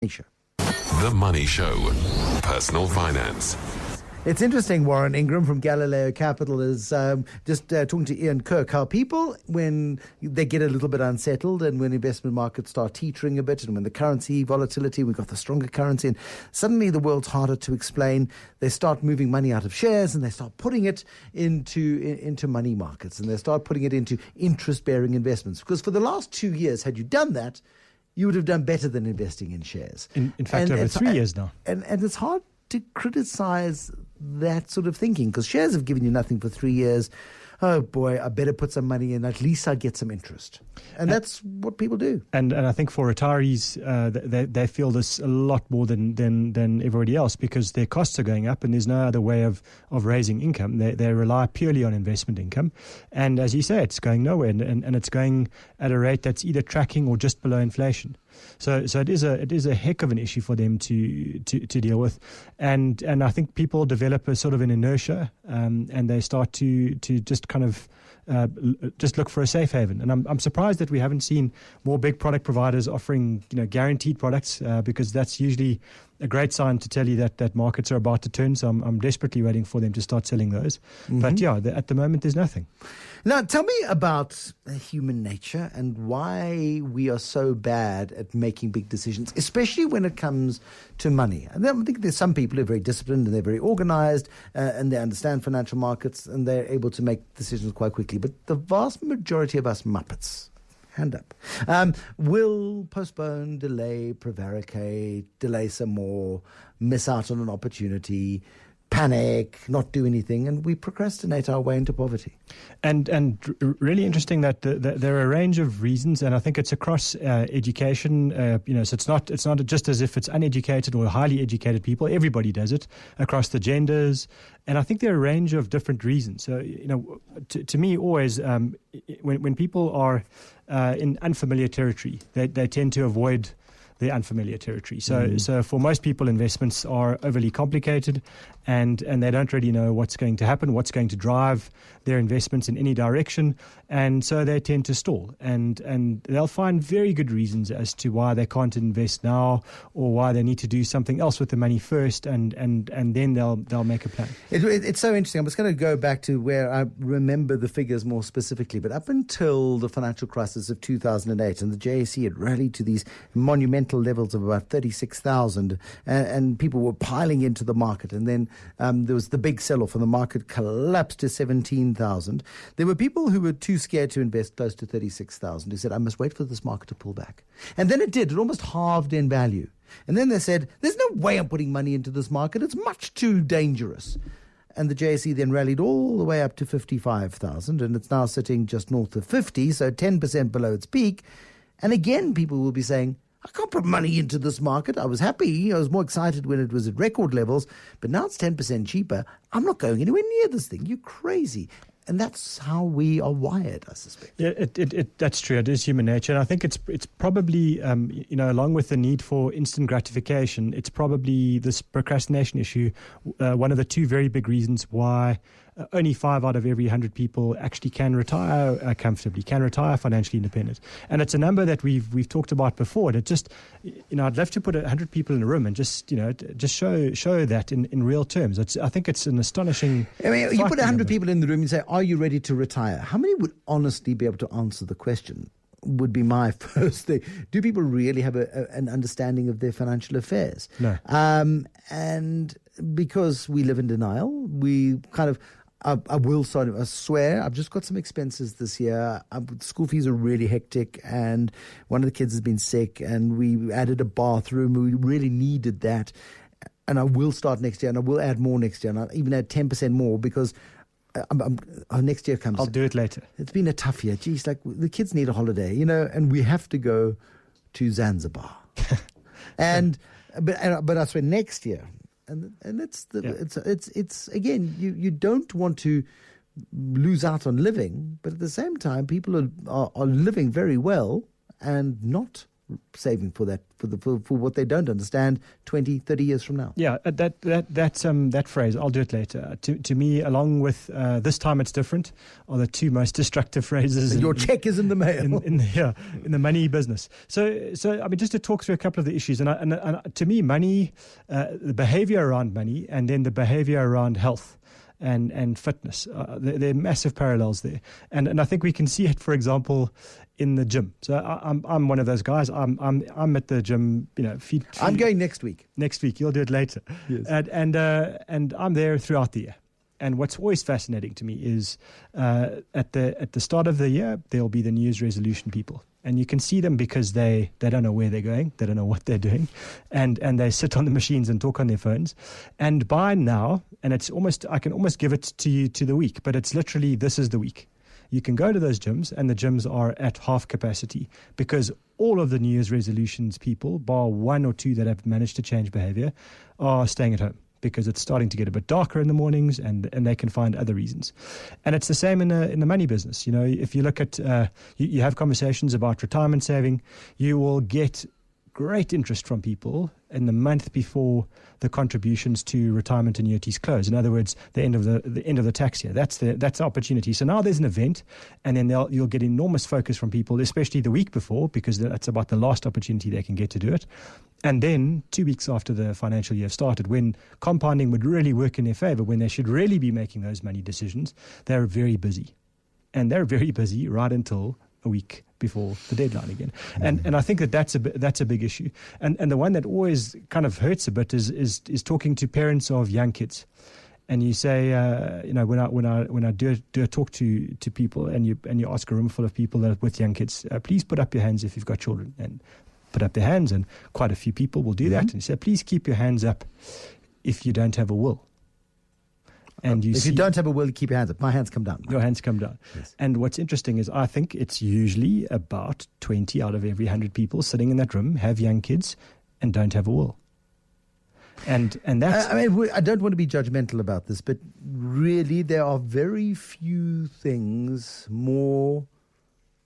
Show. The Money Show. Personal finance. It's interesting, Warren Ingram from Galileo Capital is just talking to Ian Kirk, how people, when they get a little bit unsettled and when investment markets start teetering a bit and when the currency volatility, we've got the stronger currency, and suddenly the world's harder to explain, they start moving money out of shares and they start putting it into money markets and they start putting it into interest-bearing investments. Because for the last 2 years, had you done that, you would have done better than investing in shares. In fact, over 3 years now. And it's hard to criticize that sort of thinking because shares have given you nothing for 3 years. Oh boy, I better put some money in. At least I get some interest. And that's what people do. And I think for retirees, they feel this a lot more than everybody else because their costs are going up and there's no other way of raising income. They rely purely on investment income. And as you say, it's going nowhere and it's going at a rate that's either tracking or just below inflation. So it is a heck of an issue for them to deal with, and I think people develop a sort of an inertia, and they start to just kind of just look for a safe haven. And I'm surprised that we haven't seen more big product providers offering guaranteed products because that's usually a great sign to tell you that markets are about to turn. So I'm desperately waiting for them to start selling those. Mm-hmm. But yeah, at the moment there's nothing. Now, tell me about human nature and why we are so bad at making big decisions, especially when it comes to money. And I think there's some people who are very disciplined and they're very organized and they understand financial markets and they're able to make decisions quite quickly. But the vast majority of us Muppets, hand up, will postpone, delay, prevaricate, delay some more, miss out on an opportunity, panic, not do anything, and we procrastinate our way into poverty. And really interesting that there are a range of reasons, and I think it's across education. So it's not just as if it's uneducated or highly educated people. Everybody does it across the genders, and I think there are a range of different reasons. So to me, always when people are in unfamiliar territory, they tend to avoid the unfamiliar territory. So for most people, investments are overly complicated and they don't really know what's going to happen, what's going to drive their investments in any direction. And so they tend to stall. And they'll find very good reasons as to why they can't invest now or why they need to do something else with the money first. And then they'll make a plan. It's so interesting. I'm just going to go back to where I remember the figures more specifically. But up until the financial crisis of 2008, and the JSE had rallied to these monumental levels of about 36,000 and people were piling into the market, and then there was the big sell-off and the market collapsed to 17,000. There were people who were too scared to invest close to 36,000 who said, I must wait for this market to pull back. And then it did. It almost halved in value. And then they said, there's no way I'm putting money into this market. It's much too dangerous. And the JSE then rallied all the way up to 55,000 and it's now sitting just north of 50, so 10% below its peak. And again, people will be saying, I can't put money into this market. I was happy. I was more excited when it was at record levels, but now it's 10% cheaper. I'm not going anywhere near this thing. You're crazy. And that's how we are wired, I suspect. Yeah, that's true. It is human nature. And I think it's probably, along with the need for instant gratification, it's probably this procrastination issue, one of the two very big reasons why only 5 out of every 100 people actually can retire comfortably, can retire financially independent. And it's a number that we've talked about before. And it just, I'd love to put 100 people in a room and just show that in real terms. I think it's an astonishing. I mean, you put 100 people in the room and say, "Are you ready to retire?" How many would honestly be able to answer the question? Would be my first thing. Do people really have an understanding of their financial affairs? No. And because we live in denial, we kind of. I swear, I've just got some expenses this year. School fees are really hectic and one of the kids has been sick and we added a bathroom. We really needed that. And I will start next year and I will add more next year and I'll even add 10% more because next year comes. I'll do it later. It's been a tough year. Geez, like the kids need a holiday, and we have to go to Zanzibar. But I swear next year. And it's again, you don't want to lose out on living, but at the same time, people are living very well and not saving for that, for what they don't understand 20, 30 years from now. Yeah, that phrase, I'll do it later. To me, along with this time it's different, are the two most destructive phrases. Your check is in the mail. In the money business. So I mean, just to talk through a couple of the issues, and to me, money, the behavior around money, and then the behavior around health and fitness, there are massive parallels there, and I think we can see it, for example, in the gym. So I'm one of those guys. I'm at the gym, feet. I'm going next week. Next week, you'll do it later. Yes. And I'm there throughout the year. And what's always fascinating to me is at the start of the year, there'll be the New Year's resolution people. And you can see them because they don't know where they're going. They don't know what they're doing. And they sit on the machines and talk on their phones. And by now, and I can almost give it to you to the week, but it's literally, this is the week. You can go to those gyms, and the gyms are at half capacity because all of the New Year's resolutions people, bar one or two that have managed to change behavior, are staying at home because it's starting to get a bit darker in the mornings, and they can find other reasons. And it's the same in the money business. If you look at, you have conversations about retirement saving, you will get great interest from people in the month before the contributions to retirement annuities close. In other words, the end of the tax year. That's the opportunity. So now there's an event, and then you'll get enormous focus from people, especially the week before, because that's about the last opportunity they can get to do it. And then 2 weeks after the financial year started, when compounding would really work in their favor, when they should really be making those money decisions, they're very busy. And they're very busy right until a week before the deadline again. And I think that's a big issue. And the one that always kind of hurts a bit is talking to parents of young kids. And you say, when I do a talk to people, and you ask a room full of people with young kids, please put up your hands if you've got children, and put up their hands, and quite a few people will do that. And you say, please keep your hands up if you don't have a will. And if you don't have a will, you keep your hands up. My hands come down. Your hands come down. Yes. And what's interesting is I think it's usually about 20 out of every 100 people sitting in that room have young kids and don't have a will. And that's... I don't want to be judgmental about this, but really there are very few things more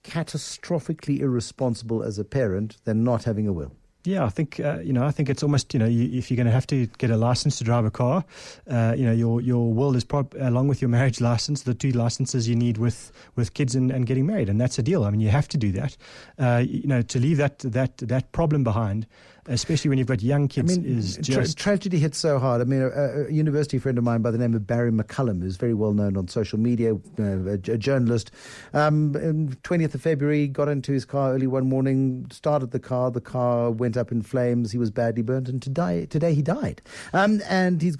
catastrophically irresponsible as a parent than not having a will. Yeah, I think it's almost, if you're going to have to get a license to drive a car, your will is along with your marriage license, the two licenses you need with kids and getting married, and that's a deal. I mean, you have to do that. To leave that problem behind, especially when you've got young kids, is just... Tragedy hits so hard. I mean, a university friend of mine by the name of Barry McCullum, who's very well known on social media, a journalist, 20th of February, got into his car early one morning, started the car went up in flames, he was badly burnt, and today he died. And his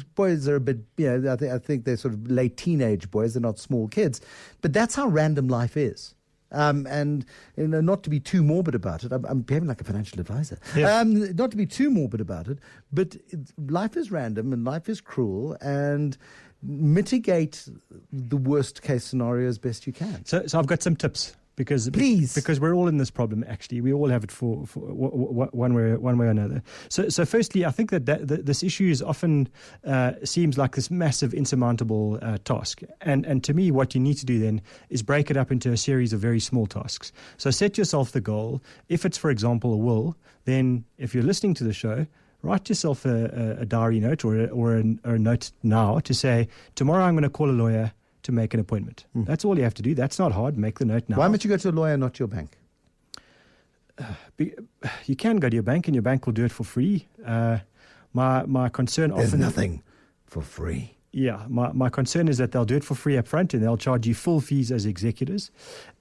boys are a bit, I think they're sort of late teenage boys, they're not small kids. But that's how random life is. And not to be too morbid about it, I'm behaving like a financial advisor. Yeah. Not to be too morbid about it, but life is random and life is cruel, and mitigate the worst case scenario as best you can. So I've got some tips. Because we're all in this problem. Actually, we all have it for one way or another. So firstly, I think that this issue is often seems like this massive insurmountable task. And to me, what you need to do then is break it up into a series of very small tasks. So set yourself the goal. If it's, for example, a will, then if you're listening to the show, write yourself a diary note or a note now to say, tomorrow I'm going to call a lawyer to make an appointment. That's all you have to do. That's not hard. Make the note now. Why must you go to a lawyer, not your bank? You can go to your bank, and your bank will do it for free. My concern There's often... nothing for free. Yeah, my concern is that they'll do it for free up front, and they'll charge you full fees as executors.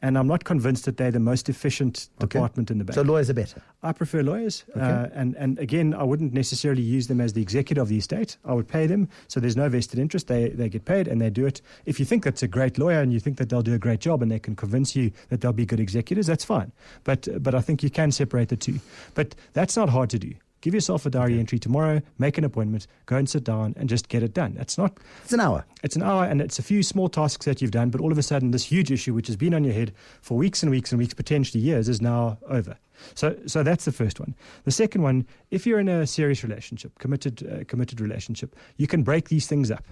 And I'm not convinced that they're the most efficient department in the bank. So lawyers are better? I prefer lawyers. Okay. And again, I wouldn't necessarily use them as the executor of the estate. I would pay them, so there's no vested interest. They get paid, and they do it. If you think that's a great lawyer and you think that they'll do a great job and they can convince you that they'll be good executors, that's fine. But I think you can separate the two. But that's not hard to do. Give yourself a diary entry tomorrow, make an appointment, go and sit down and just get it done. It's an hour. It's an hour, and it's a few small tasks that you've done, but all of a sudden this huge issue which has been on your head for weeks and weeks and weeks, potentially years, is now over. So that's the first one. The second one, if you're in a serious relationship, committed relationship, you can break these things up.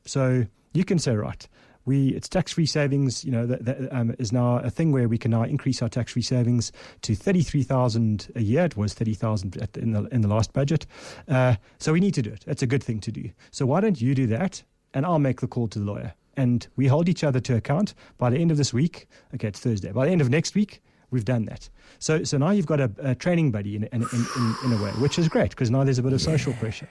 So you can say, right, It's tax-free savings. That is now a thing where we can now increase our tax-free savings to 33,000 a year. It was 30,000 in the last budget. So we need to do it. It's a good thing to do. So why don't you do that, and I'll make the call to the lawyer, and we hold each other to account. By the end of this week, okay, it's Thursday. By the end of next week, we've done that. So now you've got a training buddy in a way, which is great, because now there's a bit of social pressure.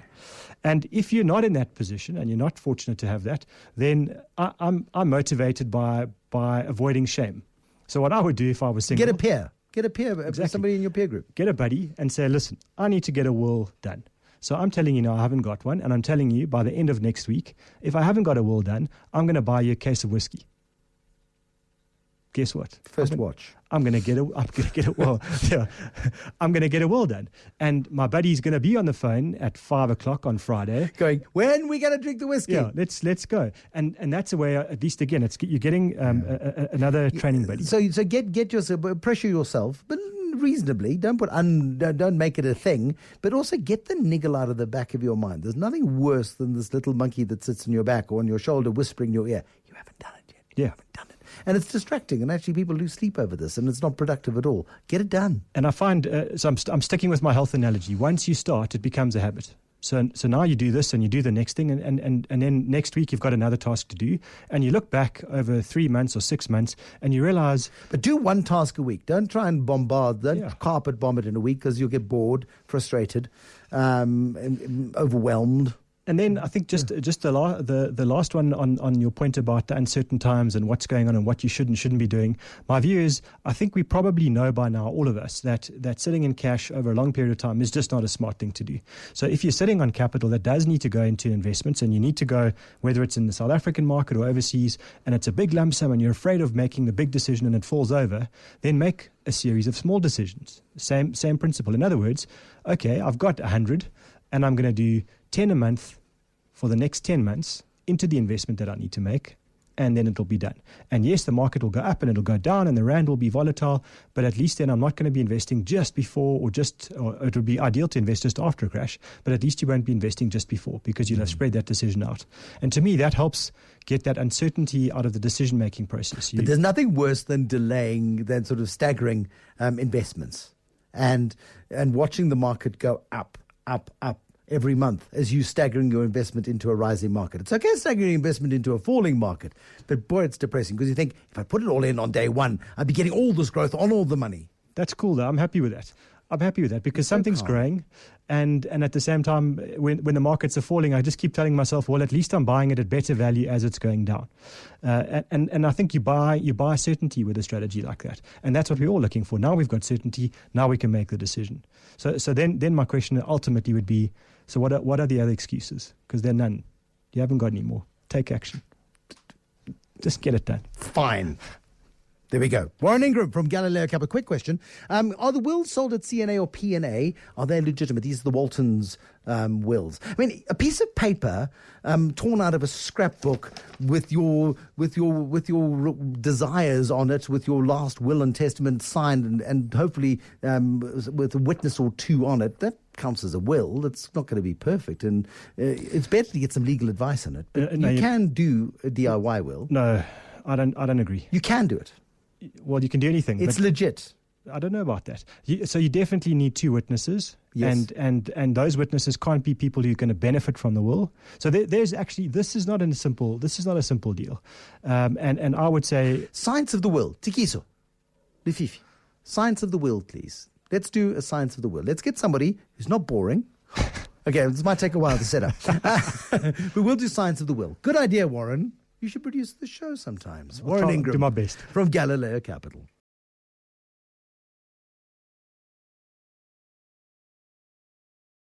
And if you're not in that position and you're not fortunate to have that, then I'm motivated by avoiding shame. So what I would do if I was single... Get a peer, exactly. Somebody in your peer group. Get a buddy and say, listen, I need to get a will done. So I'm telling you now I haven't got one, and I'm telling you by the end of next week, if I haven't got a will done, I'm going to buy you a case of whiskey. Guess what? First watch. I'm going to get a will. Yeah, I'm going to get a will done, and my buddy's going to be on the phone at 5:00 on Friday, going, when we going to drink the whiskey? Yeah, let's go. And that's a way. At least again, you're getting another training buddy. So get yourself, pressure yourself, but reasonably. Don't make it a thing, but also get the niggle out of the back of your mind. There's nothing worse than this little monkey that sits on your back or on your shoulder, whispering in your ear, "You haven't done it yet. You haven't done it." And it's distracting, and actually people lose sleep over this, and it's not productive at all. Get it done. And I find, so I'm sticking with my health analogy. Once you start, it becomes a habit. So now you do this and you do the next thing, and then next week you've got another task to do, and you look back over 3 months or 6 months and you realize... But do one task a week. Don't try and carpet bomb it in a week, because you'll get bored, frustrated, overwhelmed. And then I think just the last one on your point about the uncertain times and what's going on and what you should and shouldn't be doing. My view is, I think we probably know by now, all of us, that sitting in cash over a long period of time is just not a smart thing to do. So if you're sitting on capital that does need to go into investments, and you need to go, whether it's in the South African market or overseas, and it's a big lump sum and you're afraid of making the big decision and it falls over, then make a series of small decisions. Same principle. In other words, okay, I've got 100 and I'm going to do 10 a month for the next 10 months into the investment that I need to make, and then it'll be done. And yes, the market will go up and it'll go down and the rand will be volatile, but at least then I'm not going to be investing just before or it would be ideal to invest just after a crash, but at least you won't be investing just before, because you'll have spread that decision out. And to me, that helps get that uncertainty out of the decision-making process. But there's nothing worse than sort of staggering investments and watching the market go up every month as you staggering your investment into a rising market. It's okay staggering investment into a falling market, but boy, it's depressing, because you think, if I put it all in on day one, I'd be getting all this growth on all the money. That's cool, though. I'm happy with that because something's growing, and at the same time, when the markets are falling, I just keep telling myself, well, at least I'm buying it at better value as it's going down. And I think you buy certainty with a strategy like that, and that's what we're all looking for. Now we've got certainty. Now we can make the decision. So then my question ultimately would be, so what are the other excuses? Because there are none. You haven't got any more. Take action. Just get it done. Fine. There we go. Warren Ingram from Galileo Capital. Quick question. Are the wills sold at CNA or PNA? Are they legitimate? These are the Waltons wills. I mean, a piece of paper torn out of a scrapbook with your desires on it, with your last will and testament signed, and hopefully with a witness or two on it, that counts as a will. It's not going to be perfect, and it's better to get some legal advice on it. But you can do a DIY will. No, I don't agree. You can do it. Well, you can do anything. It's legit. I don't know about that. So you definitely need two witnesses, yes. and those witnesses can't be people who are going to benefit from the will. So there's actually, this is not a simple deal. And I would say, science of the will, Tikiso, Lififi, science of the will, please. Let's do a science of the will. Let's get somebody who's not boring. Okay, this might take a while to set up, but we'll do science of the will. Good idea, Warren. You should produce the show sometimes. Warren Ingram. Do my best. From Galileo Capital.